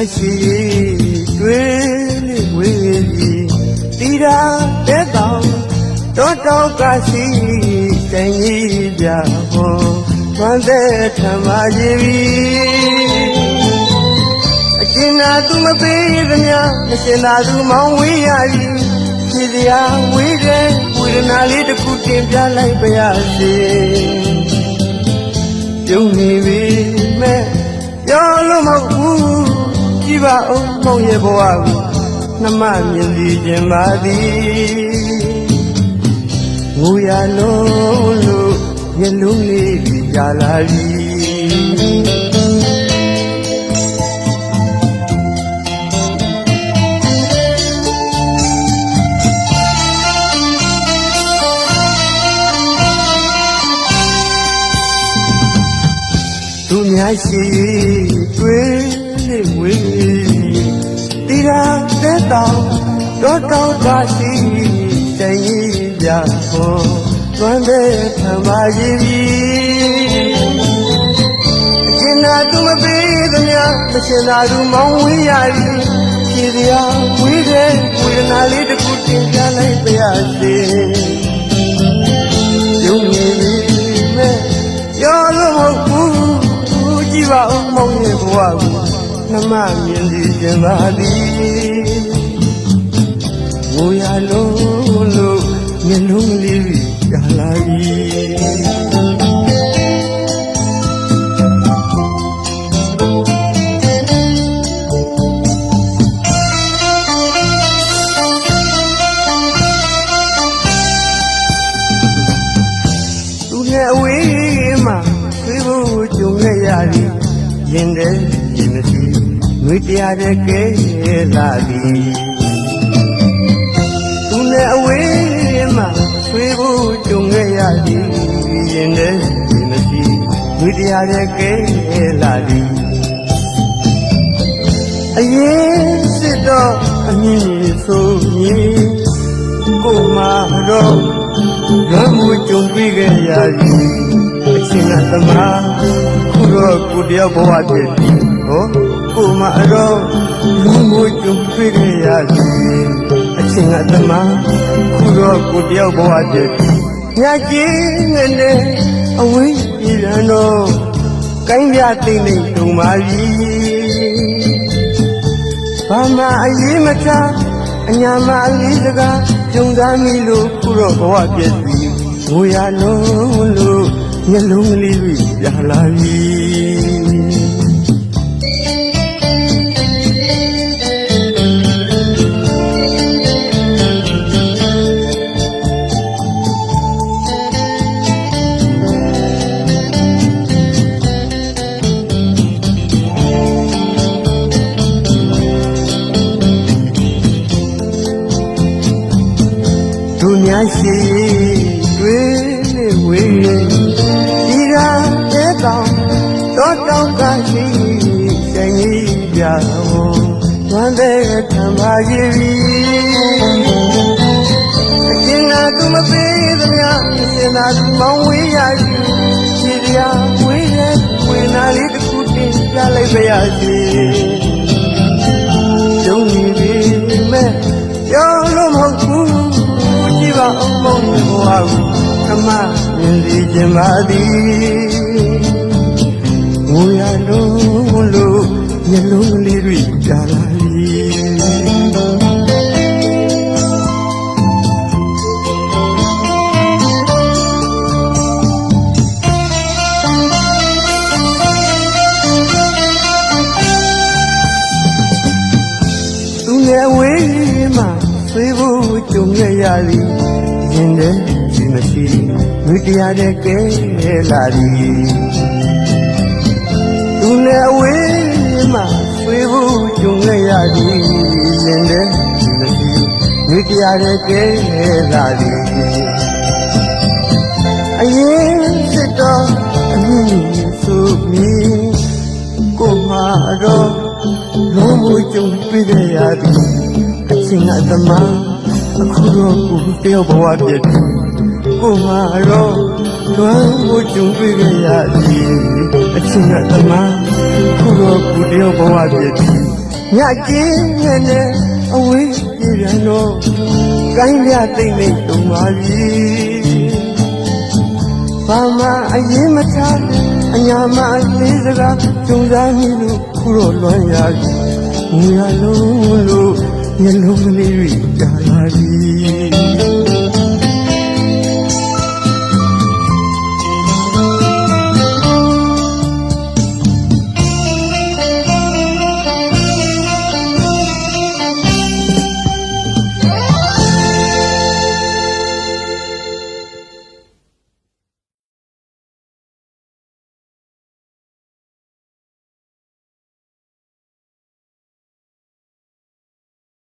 များရှိတွေ့လေဝေးကြီးတီတာတဲ့တောင်တော့တောက်ကရှိတိုင်းကြီးပြဟောသွမ်းတဲ့ထမကြီးပြီအကျဉ်းသာသူမပေးသမျှမရှင်သာသူမောင်းဝေးရပြီဖြစ်စရာဝေးတဲ့ဝေဒနာလေးတစ်ခုတင်ပြလိုက်ပါရစေပြုံးနေပြီမဲ့ပြောလို့မဟုတ်ဘူးကြည့်ပါဦးမောင်ရဲ့ဘဝကိုနှမမြင်စီခြင်းပါသည်ငိုရလုံးလို့မျက်လုံးလေးပြလာပြီသူများရှိတွေ့လေဝေးတီရာတဲ့တောင်တော့တောက်ကရှိတိုင်းကြီးပြဟောသွမ်းတဲ့ထမကြီးပြီအကျဉ်းသာသူမပေးသမျှမရှင်သာသူမောင်းဝေးရပြီဖြစ်စရာဝေးတဲ့ဝေဒနာလေးတစ်ခုတင်ပြလိုက်ပါရစေပြုံးနေပြီမဲ့ပြောလို့မဟုတ်ဘူးကြည့်ပါဦးမောင်ရဲ့ဘဝကိုနှမမြင်စီခြင်းပါသည်ငိုရလုံးလို့မျက်လုံးလေးပြလာပြီသူနဲ့အဝေးမှာဆွေးဖို့ကြုံခဲ့ရသည်ရင်တဲ့ရင်မရှိငွေတရားတဲ့ကဲလာသည်သူနဲ့အဝေးမှာဆွေးဖို့ကြုံခဲ့ရသည်ရင်တဲ့ရင်မရှိငွေတရားတဲ့ကဲလာသည်အရင်စစ်တော့အမြင့်ဆိုမြည်ကိုမတော့ရမှုကြုံပြီးခဲ့ရသည်အချင်းကသမားခုတော့ကိုတယောက်ဘဝတည်းဒီဟောကိုမတော့လူမှုကြုံပြီးခဲ့ရသည်အချင်းကသမားခုတော့ကိုတယောက်ဘဝတည်းဒီညကြီးငနဲ့အဝေးပြည်ရန်တော့ကိုင်းပြသိမ့်သိမ့်တုံပါပြီဘာမှအရေးမထားအညာမအလေးစကားကြုံစားမိလို့ခုတော့ဘဝပြည့်ပြီငိုရလုံးလို့မျက်လုံးလေးပြလာပြီသူများရှိတွေ့လေဝေးဒီရာတဲ့တောင်တော့တောက်ကရှိတိုင်းကြီးပြတော်ဝမ်းတဲ့ထံပါကြီးပြီအကျဉ်းသာသူမပေးသမျှရှင်သာသူမောင်းဝေးရပြီဒီရာဝေးတဲ့ဝေနာလေးတစ်ခုတင်ပြလိုက်ပါရစေကြုံနေပြီမဲ့ပြောလို့မဟုတ်ဘူးကြည့်ပါအောင်မောင်ရဲ့ဘဝကိုခမမြင်စီခြင်းပါသည်ငိုရလုံးလို့မျက်လုံးလေးတွေပြလာပြီသူနဲ့ဝေးမှာဆွေးဖို့ကြုံခဲ့ရသည်ရင်တဲ့ဒီမရှိငွေတရားတဲ့ကဲလာသည်သူနဲ့အဝေးမှာဆွေးဖို့ကြုံခဲ့ရသည်ရင်တဲ့ဒီမရှိငွေတရားတဲ့ကဲလာသည်အရင်စစ်တော့အမြင့်ဆိုပြီးကိုမတော့လုံးဝကြုံပြီးခဲ့ရသည်အချင်းကသမားအခုတော့ကိုတယောက်ဘဝပြည့်ကိုမတော့လွမ်းကိုကြုံတွေ့ခဲ့ရသည်အချင်းကသမားခုတော့ကိုတယောက်ဘဝပြည့် ညကျင်းနဲ့အဝေးပြေပြန်တော့ကိုင်းပြတိတ်နေတုံပါပြီဘာမှအရင်မထားအညာမလေးစကားကြုံစားမိလို့ခုတော့လွမ်းရပြီငွေရလုံးလို့မျက်လုံးကလေးတွေကြာလာပြီ